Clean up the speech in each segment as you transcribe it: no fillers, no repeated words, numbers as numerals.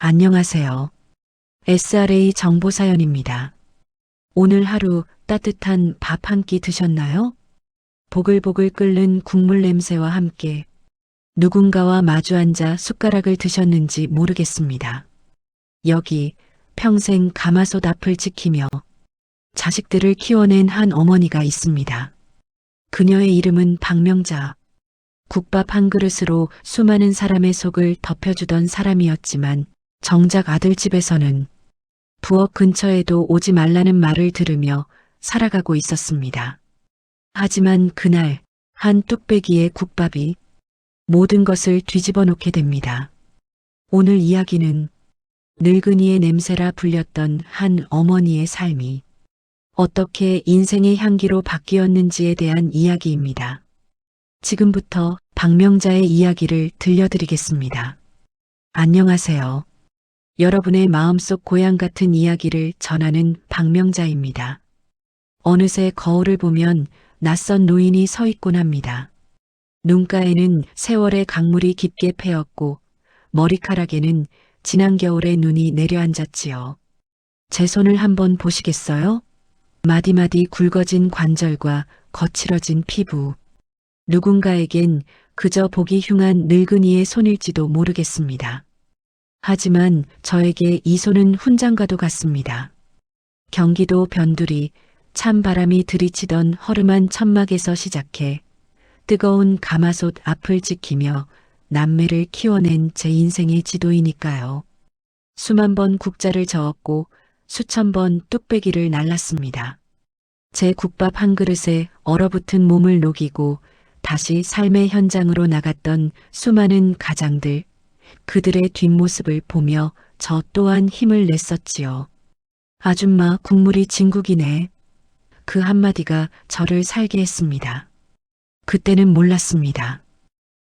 안녕하세요. SRA 정보사연입니다. 오늘 하루 따뜻한 밥 한 끼 드셨나요? 보글보글 끓는 국물 냄새와 함께 누군가와 마주 앉아 숟가락을 드셨는지 모르겠습니다. 여기 평생 가마솥 앞을 지키며 자식들을 키워낸 한 어머니가 있습니다. 그녀의 이름은 박명자. 국밥 한 그릇으로 수많은 사람의 속을 덮여주던 사람이었지만 정작 아들 집에서는 부엌 근처에도 오지 말라는 말을 들으며 살아가고 있었습니다. 하지만 그날 한 뚝배기의 국밥이 모든 것을 뒤집어 놓게 됩니다. 오늘 이야기는 늙은이의 냄새라 불렸던 한 어머니의 삶이 어떻게 인생의 향기로 바뀌었는지에 대한 이야기입니다. 지금부터 박명자의 이야기를 들려드리겠습니다. 안녕하세요. 여러분의 마음속 고향 같은 이야기를 전하는 박명자입니다. 어느새 거울을 보면 낯선 노인이 서 있곤 합니다. 눈가에는 세월의 강물이 깊게 패였고 머리카락에는 지난 겨울의 눈이 내려앉았지요. 제 손을 한번 보시겠어요? 마디마디 굵어진 관절과 거칠어진 피부. 누군가에겐 그저 보기 흉한 늙은이의 손일지도 모르겠습니다. 하지만 저에게 이 손은 훈장과도 같습니다. 경기도 변두리 찬바람이 들이치던 허름한 천막에서 시작해 뜨거운 가마솥 앞을 지키며 남매를 키워낸 제 인생의 지도이니까요. 수만 번 국자를 저었고 수천 번 뚝배기를 날랐습니다. 제 국밥 한 그릇에 얼어붙은 몸을 녹이고 다시 삶의 현장으로 나갔던 수많은 가장들, 그들의 뒷모습을 보며 저 또한 힘을 냈었지요. 아줌마 국물이 진국이네. 그 한마디가 저를 살게 했습니다. 그때는 몰랐습니다.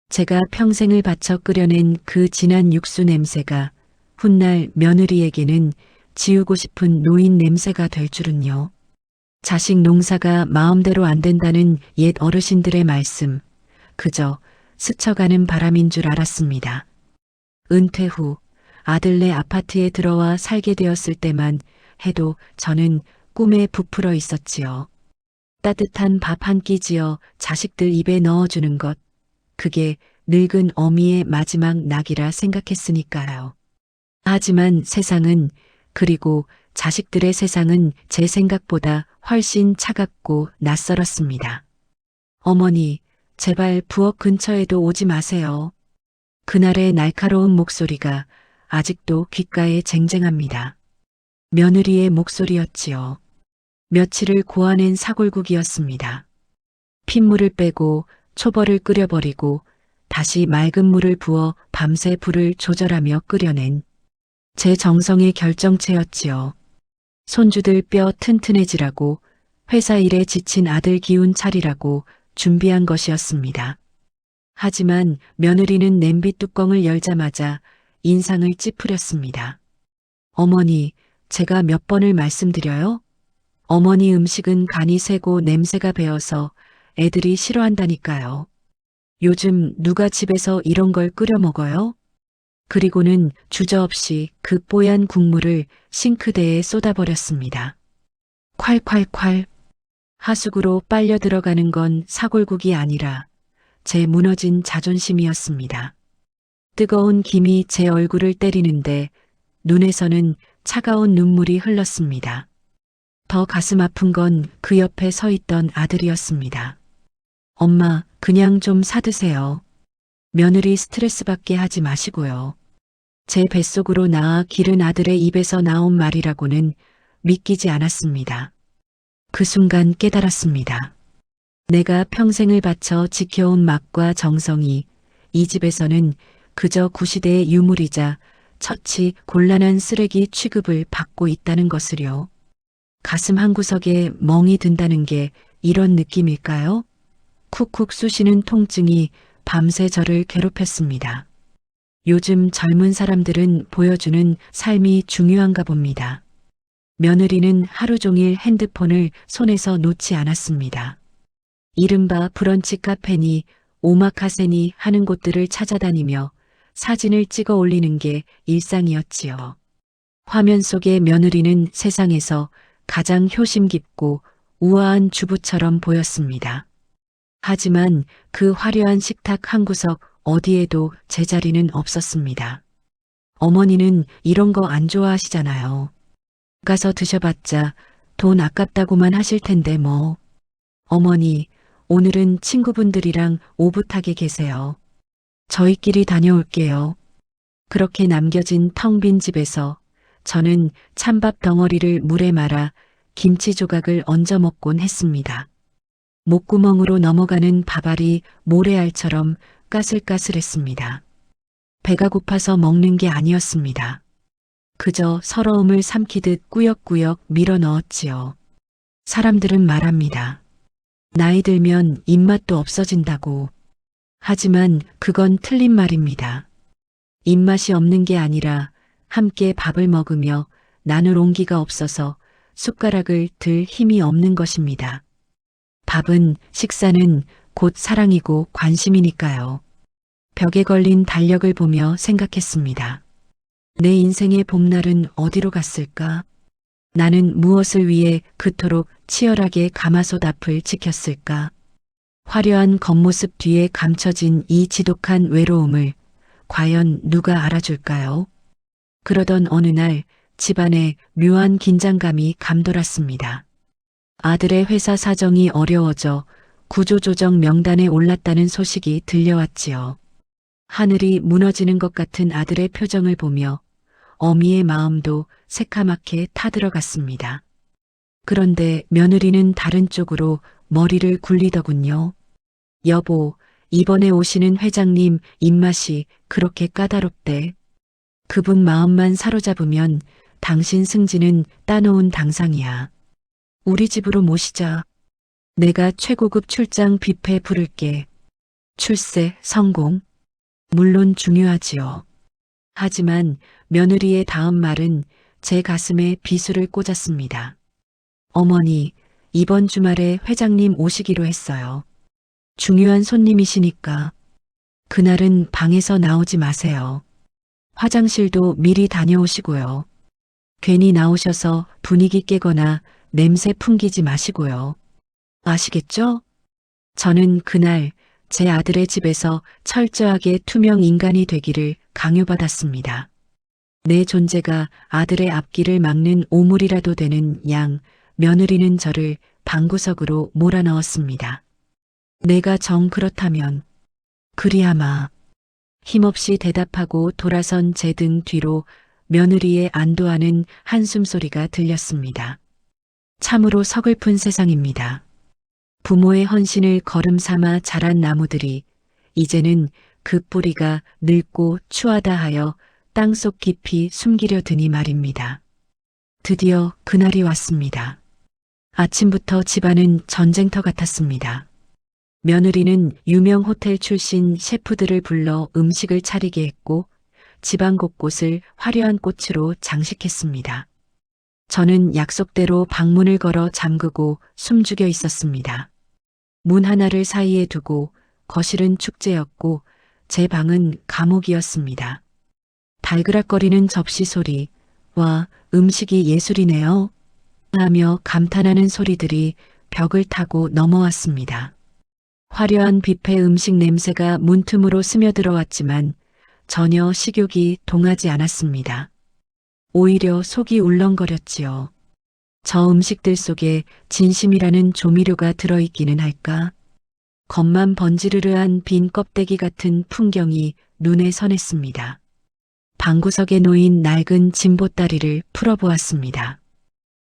제가 평생을 바쳐 끓여낸 그 진한 육수 냄새가 훗날 며느리에게는 지우고 싶은 노인 냄새가 될 줄은요. 자식 농사가 마음대로 안 된다는 옛 어르신들의 말씀, 그저 스쳐가는 바람인 줄 알았습니다. 은퇴 후 아들네 아파트에 들어와 살게 되었을 때만 해도 저는 꿈에 부풀어 있었지요. 따뜻한 밥 한 끼 지어 자식들 입에 넣어주는 것, 그게 늙은 어미의 마지막 낙이라 생각했으니까요. 하지만 세상은, 그리고 자식들의 세상은 제 생각보다 훨씬 차갑고 낯설었습니다. 어머니, 제발 부엌 근처에도 오지 마세요. 그날의 날카로운 목소리가 아직도 귓가에 쟁쟁합니다. 며느리의 목소리였지요. 며칠을 고아낸 사골국이었습니다. 핏물을 빼고 초벌을 끓여버리고 다시 맑은 물을 부어 밤새 불을 조절하며 끓여낸 제 정성의 결정체였지요. 손주들 뼈 튼튼해지라고, 회사 일에 지친 아들 기운 차리라고 준비한 것이었습니다. 하지만 며느리는 냄비 뚜껑을 열자마자 인상을 찌푸렸습니다. 어머니, 제가 몇 번을 말씀드려요? 어머니 음식은 간이 세고 냄새가 배어서 애들이 싫어한다니까요. 요즘 누가 집에서 이런 걸 끓여 먹어요? 그리고는 주저없이 그 뽀얀 국물을 싱크대에 쏟아버렸습니다. 콸콸콸. 하수구로 빨려 들어가는 건 사골국이 아니라 제 무너진 자존심이었습니다. 뜨거운 김이 제 얼굴을 때리는데 눈에서는 차가운 눈물이 흘렀습니다. 더 가슴 아픈 건 그 옆에 서 있던 아들이었습니다. 엄마, 그냥 좀 사드세요. 며느리 스트레스 받게 하지 마시고요. 제 뱃속으로 나아 기른 아들의 입에서 나온 말이라고는 믿기지 않았습니다. 그 순간 깨달았습니다. 내가 평생을 바쳐 지켜온 맛과 정성이 이 집에서는 그저 구시대의 유물이자 처치 곤란한 쓰레기 취급을 받고 있다는 것을요. 가슴 한구석에 멍이 든다는 게 이런 느낌일까요? 쿡쿡 쑤시는 통증이 밤새 저를 괴롭혔습니다. 요즘 젊은 사람들은 보여주는 삶이 중요한가 봅니다. 며느리는 하루 종일 핸드폰을 손에서 놓지 않았습니다. 이른바 브런치 카페니 오마카세니 하는 곳들을 찾아다니며 사진을 찍어 올리는 게 일상이었지요. 화면 속의 며느리는 세상에서 가장 효심 깊고 우아한 주부처럼 보였습니다. 하지만 그 화려한 식탁 한 구석 어디에도 제자리는 없었습니다. 어머니는 이런 거 안 좋아하시잖아요. 가서 드셔봤자 돈 아깝다고만 하실 텐데 뭐. 어머니, 오늘은 친구분들이랑 오붓하게 계세요. 저희끼리 다녀올게요. 그렇게 남겨진 텅 빈 집에서 저는 찬밥 덩어리를 물에 말아 김치 조각을 얹어 먹곤 했습니다. 목구멍으로 넘어가는 밥알이 모래알처럼 까슬까슬했습니다. 배가 고파서 먹는 게 아니었습니다. 그저 서러움을 삼키듯 꾸역꾸역 밀어 넣었지요. 사람들은 말합니다. 나이 들면 입맛도 없어진다고. 하지만 그건 틀린 말입니다. 입맛이 없는 게 아니라 함께 밥을 먹으며 나눌 온기가 없어서 숟가락을 들 힘이 없는 것입니다. 밥은, 식사는 곧 사랑이고 관심이니까요. 벽에 걸린 달력을 보며 생각했습니다. 내 인생의 봄날은 어디로 갔을까? 나는 무엇을 위해 그토록 치열하게 가마솥 앞을 지켰을까? 화려한 겉모습 뒤에 감춰진 이 지독한 외로움을 과연 누가 알아줄까요? 그러던 어느 날 집안에 묘한 긴장감이 감돌았습니다. 아들의 회사 사정이 어려워져 구조조정 명단에 올랐다는 소식이 들려왔지요. 하늘이 무너지는 것 같은 아들의 표정을 보며 어미의 마음도 새카맣게 타들어갔습니다. 그런데 며느리는 다른 쪽으로 머리를 굴리더군요. 여보, 이번에 오시는 회장님 입맛이 그렇게 까다롭대. 그분 마음만 사로잡으면 당신 승진은 따놓은 당상이야. 우리 집으로 모시자. 내가 최고급 출장 뷔페 부를게. 출세, 성공. 물론 중요하지요. 하지만 며느리의 다음 말은 제 가슴에 비수를 꽂았습니다. 어머니, 이번 주말에 회장님 오시기로 했어요. 중요한 손님이시니까. 그날은 방에서 나오지 마세요. 화장실도 미리 다녀오시고요. 괜히 나오셔서 분위기 깨거나 냄새 풍기지 마시고요. 아시겠죠? 저는 그날 제 아들의 집에서 철저하게 투명 인간이 되기를 강요받았습니다. 내 존재가 아들의 앞길을 막는 오물이라도 되는 양, 며느리는 저를 방구석으로 몰아넣었습니다. 내가 정 그렇다면 그리하마. 힘없이 대답하고 돌아선 제 등 뒤로 며느리의 안도하는 한숨 소리가 들렸습니다. 참으로 서글픈 세상입니다. 부모의 헌신을 걸음 삼아 자란 나무들이 이제는 그 뿌리가 늙고 추하다 하여 땅속 깊이 숨기려 드니 말입니다. 드디어 그날이 왔습니다. 아침부터 집안은 전쟁터 같았습니다. 며느리는 유명 호텔 출신 셰프들을 불러 음식을 차리게 했고 집안 곳곳을 화려한 꽃으로 장식했습니다. 저는 약속대로 방문을 걸어 잠그고 숨죽여 있었습니다. 문 하나를 사이에 두고 거실은 축제였고 제 방은 감옥이었습니다. 달그락거리는 접시 소리, 와, 음식이 예술이네요. 하며 감탄하는 소리들이 벽을 타고 넘어왔습니다. 화려한 뷔페 음식 냄새가 문틈으로 스며들어왔지만 전혀 식욕이 동하지 않았습니다. 오히려 속이 울렁거렸지요. 저 음식들 속에 진심이라는 조미료가 들어있기는 할까? 겉만 번지르르한 빈 껍데기 같은 풍경이 눈에 선했습니다. 방구석에 놓인 낡은 진보다리를 풀어보았습니다.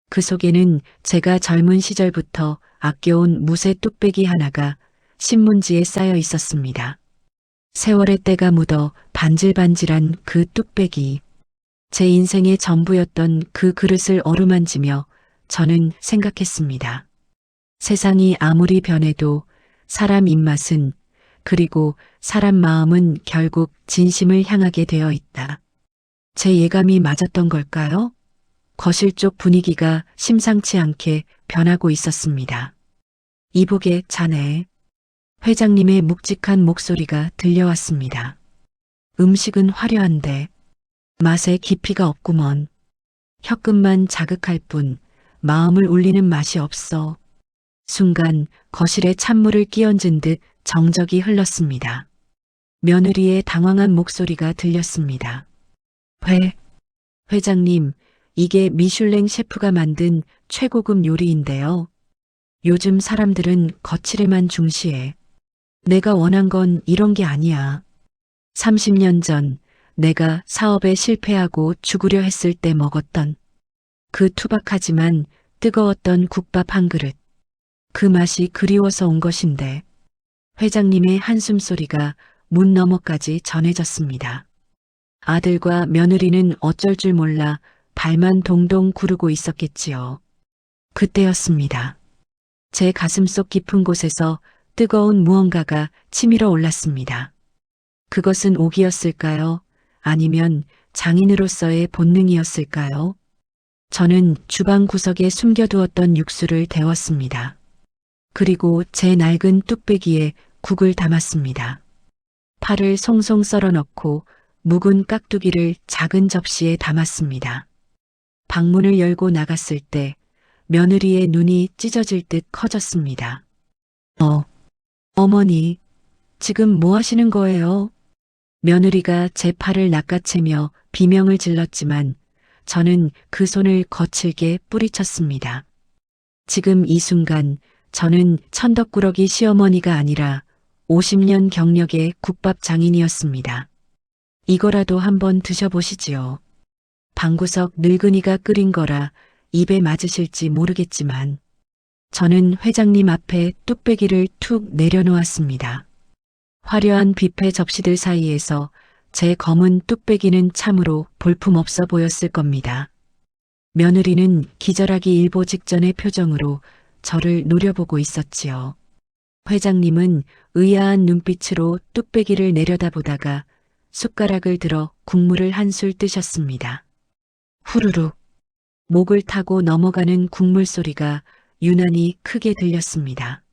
그 속에는 제가 젊은 시절부터 아껴온 무쇠 뚝배기 하나가 신문지에 쌓여 있었습니다. 세월의 때가 묻어 반질반질한 그 뚝배기. 제 인생의 전부였던 그 그릇을 어루만지며 저는 생각했습니다. 세상이 아무리 변해도 사람 입맛은 그리고 사람 마음은 결국 진심을 향하게 되어 있다. 제 예감이 맞았던 걸까요? 거실 쪽 분위기가 심상치 않게 변하고 있었습니다. 이복의 자네. 회장님의 묵직한 목소리가 들려왔습니다. 음식은 화려한데 맛에 깊이가 없구먼. 혀끝만 자극할 뿐 마음을 울리는 맛이 없어. 순간 거실에 찬물을 끼얹은 듯 정적이 흘렀습니다. 며느리의 당황한 목소리가 들렸습니다. 회, 회장님, 이게 미슐랭 셰프가 만든 최고급 요리인데요. 요즘 사람들은 거칠에만 중시해. 내가 원한 건 이런 게 아니야. 30년 전 내가 사업에 실패하고 죽으려 했을 때 먹었던 그 투박하지만 뜨거웠던 국밥 한 그릇. 그 맛이 그리워서 온 것인데 회장님의 한숨소리가 문 너머까지 전해졌습니다. 아들과 며느리는 어쩔 줄 몰라 발만 동동 구르고 있었겠지요. 그때였습니다. 제 가슴속 깊은 곳에서 뜨거운 무언가가 치밀어 올랐습니다. 그것은 오기였을까요? 아니면 장인으로서의 본능이었을까요? 저는 주방 구석에 숨겨두었던 육수를 데웠습니다. 그리고 제 낡은 뚝배기에 국을 담았습니다. 파를 송송 썰어 넣고 묵은 깍두기를 작은 접시에 담았습니다. 방문을 열고 나갔을 때 며느리의 눈이 찢어질 듯 커졌습니다. 어머니, 지금 뭐 하시는 거예요? 며느리가 제 팔을 낚아채며 비명을 질렀지만 저는 그 손을 거칠게 뿌리쳤습니다. 지금 이 순간 저는 천덕꾸러기 시어머니가 아니라 50년 경력의 국밥 장인이었습니다. 이거라도 한번 드셔보시지요. 방구석 늙은이가 끓인 거라 입에 맞으실지 모르겠지만 저는 회장님 앞에 뚝배기를 툭 내려놓았습니다. 화려한 뷔페 접시들 사이에서 제 검은 뚝배기는 참으로 볼품없어 보였을 겁니다. 며느리는 기절하기 일보 직전의 표정으로 저를 노려보고 있었지요. 회장님은 의아한 눈빛으로 뚝배기를 내려다보다가 숟가락을 들어 국물을 한술 뜨셨습니다. 후루룩 목을 타고 넘어가는 국물 소리가 유난히 크게 들렸습니다.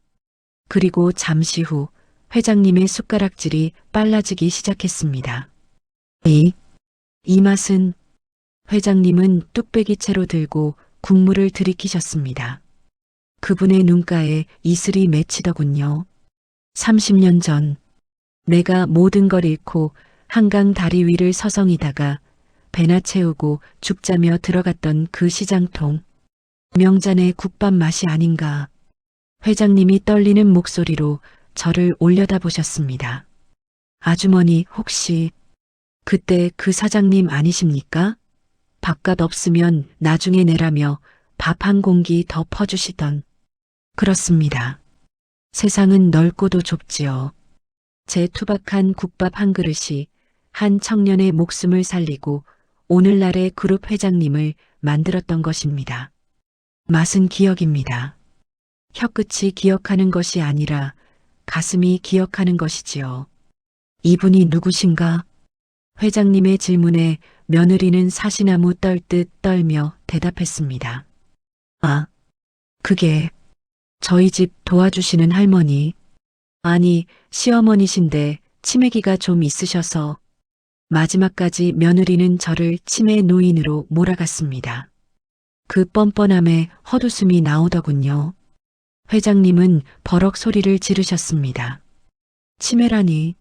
그리고 잠시 후 회장님의 숟가락질이 빨라지기 시작했습니다. 이 맛은 회장님은 뚝배기 채로 들고 국물을 들이키셨습니다. 그분의 눈가에 이슬이 맺히더군요. 30년 전 내가 모든 걸 잃고 한강 다리 위를 서성이다가 배나 채우고 죽자며 들어갔던 그 시장통. 명잔의 국밥 맛이 아닌가. 회장님이 떨리는 목소리로 저를 올려다보셨습니다. 아주머니 혹시 그때 그 사장님 아니십니까? 밥값 없으면 나중에 내라며 밥 한 공기 더 퍼주시던. 그렇습니다. 세상은 넓고도 좁지요. 제 투박한 국밥 한 그릇이 한 청년의 목숨을 살리고 오늘날의 그룹 회장님을 만들었던 것입니다. 맛은 기억입니다. 혀끝이 기억하는 것이 아니라 가슴이 기억하는 것이지요. 이분이 누구신가? 회장님의 질문에 며느리는 사시나무 떨듯 떨며 대답했습니다. 아, 그게 저희 집 도와주시는 할머니. 아니, 시어머니신데 치매기가 좀 있으셔서. 마지막까지 며느리는 저를 치매 노인으로 몰아갔습니다. 그 뻔뻔함에 헛웃음이 나오더군요. 회장님은 버럭 소리를 지르셨습니다. 치매라니.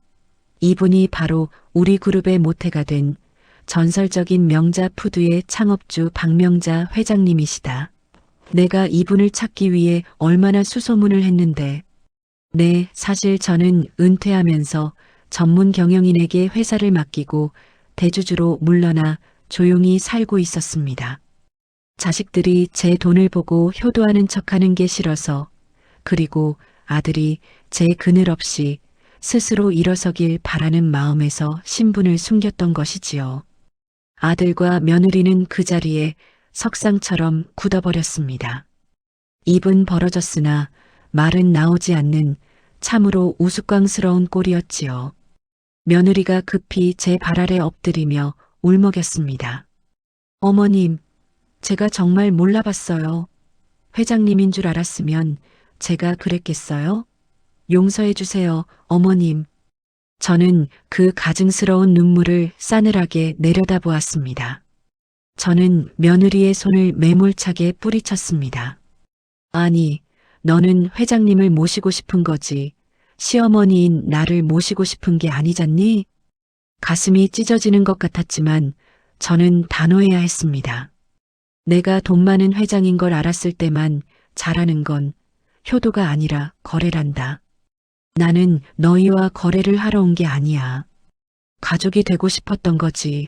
이분이 바로 우리 그룹의 모태가 된 전설적인 명자 푸드의 창업주 박명자 회장님이시다. 내가 이분을 찾기 위해 얼마나 수소문을 했는데. 네, 사실 저는 은퇴하면서 전문 경영인에게 회사를 맡기고 대주주로 물러나 조용히 살고 있었습니다. 자식들이 제 돈을 보고 효도하는 척하는 게 싫어서, 그리고 아들이 제 그늘 없이 스스로 일어서길 바라는 마음에서 신분을 숨겼던 것이지요. 아들과 며느리는 그 자리에 석상처럼 굳어버렸습니다. 입은 벌어졌으나 말은 나오지 않는 참으로 우스꽝스러운 꼴이었지요. 며느리가 급히 제 발 아래 엎드리며 울먹였습니다. 어머님, 제가 정말 몰라봤어요. 회장님인 줄 알았으면 제가 그랬겠어요? 용서해 주세요, 어머님. 저는 그 가증스러운 눈물을 싸늘하게 내려다보았습니다. 저는 며느리의 손을 매몰차게 뿌리쳤습니다. 아니, 너는 회장님을 모시고 싶은 거지. 시어머니인 나를 모시고 싶은 게 아니잖니? 가슴이 찢어지는 것 같았지만 저는 단호해야 했습니다. 내가 돈 많은 회장인 걸 알았을 때만 잘하는 건 효도가 아니라 거래란다. 나는 너희와 거래를 하러 온 게 아니야. 가족이 되고 싶었던 거지.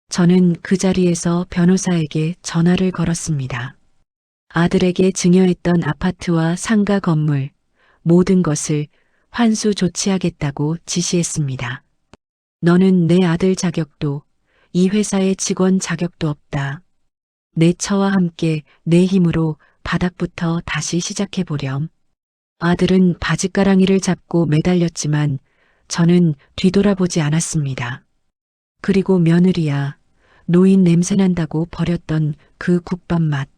저는 그 자리에서 변호사에게 전화를 걸었습니다. 아들에게 증여했던 아파트와 상가 건물, 모든 것을 환수 조치하겠다고 지시했습니다. 너는 내 아들 자격도, 이 회사의 직원 자격도 없다. 내 처와 함께 내 힘으로 바닥부터 다시 시작해보렴. 아들은 바짓가랑이를 잡고 매달렸지만 저는 뒤돌아보지 않았습니다. 그리고 며느리야, 노인 냄새난다고 버렸던 그 국밥 맛.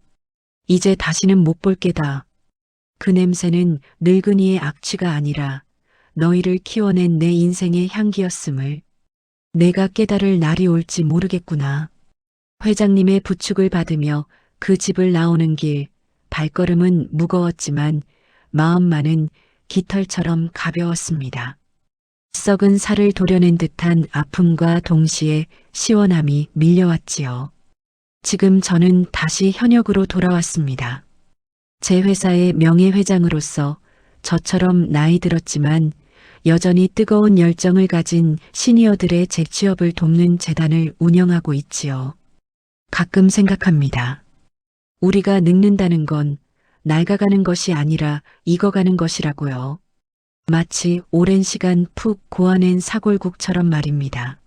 이제 다시는 못 볼 게다. 그 냄새는 늙은이의 악취가 아니라 너희를 키워낸 내 인생의 향기였음을 내가 깨달을 날이 올지 모르겠구나. 회장님의 부축을 받으며 그 집을 나오는 길, 발걸음은 무거웠지만 마음만은 깃털처럼 가벼웠습니다. 썩은 살을 도려낸 듯한 아픔과 동시에 시원함이 밀려왔지요. 지금 저는 다시 현역으로 돌아왔습니다. 제 회사의 명예회장으로서 저처럼 나이 들었지만 여전히 뜨거운 열정을 가진 시니어들의 재취업을 돕는 재단을 운영하고 있지요. 가끔 생각합니다. 우리가 늙는다는 건 낡아가는 것이 아니라 익어가는 것이라고요. 마치 오랜 시간 푹 고아낸 사골국처럼 말입니다.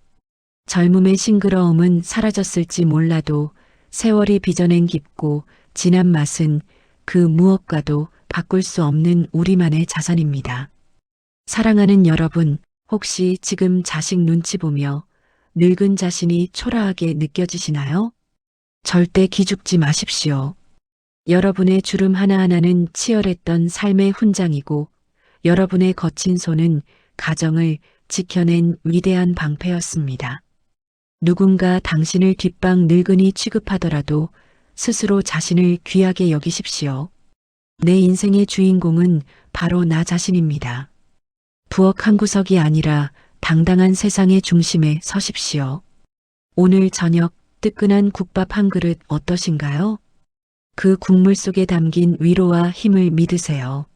젊음의 싱그러움은 사라졌을지 몰라도 세월이 빚어낸 깊고 진한 맛은 그 무엇과도 바꿀 수 없는 우리만의 자산입니다. 사랑하는 여러분, 혹시 지금 자식 눈치 보며 늙은 자신이 초라하게 느껴지시나요? 절대 기죽지 마십시오. 여러분의 주름 하나하나는 치열했던 삶의 훈장이고 여러분의 거친 손은 가정을 지켜낸 위대한 방패였습니다. 누군가 당신을 뒷방 늙은이 취급하더라도 스스로 자신을 귀하게 여기십시오. 내 인생의 주인공은 바로 나 자신입니다. 부엌 한 구석이 아니라 당당한 세상의 중심에 서십시오. 오늘 저녁 뜨끈한 국밥 한 그릇 어떠신가요? 그 국물 속에 담긴 위로와 힘을 믿으세요.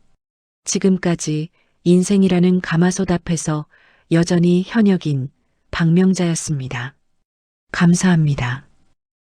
지금까지 인생이라는 가마솥 앞에서 여전히 현역인 박명자였습니다. 감사합니다.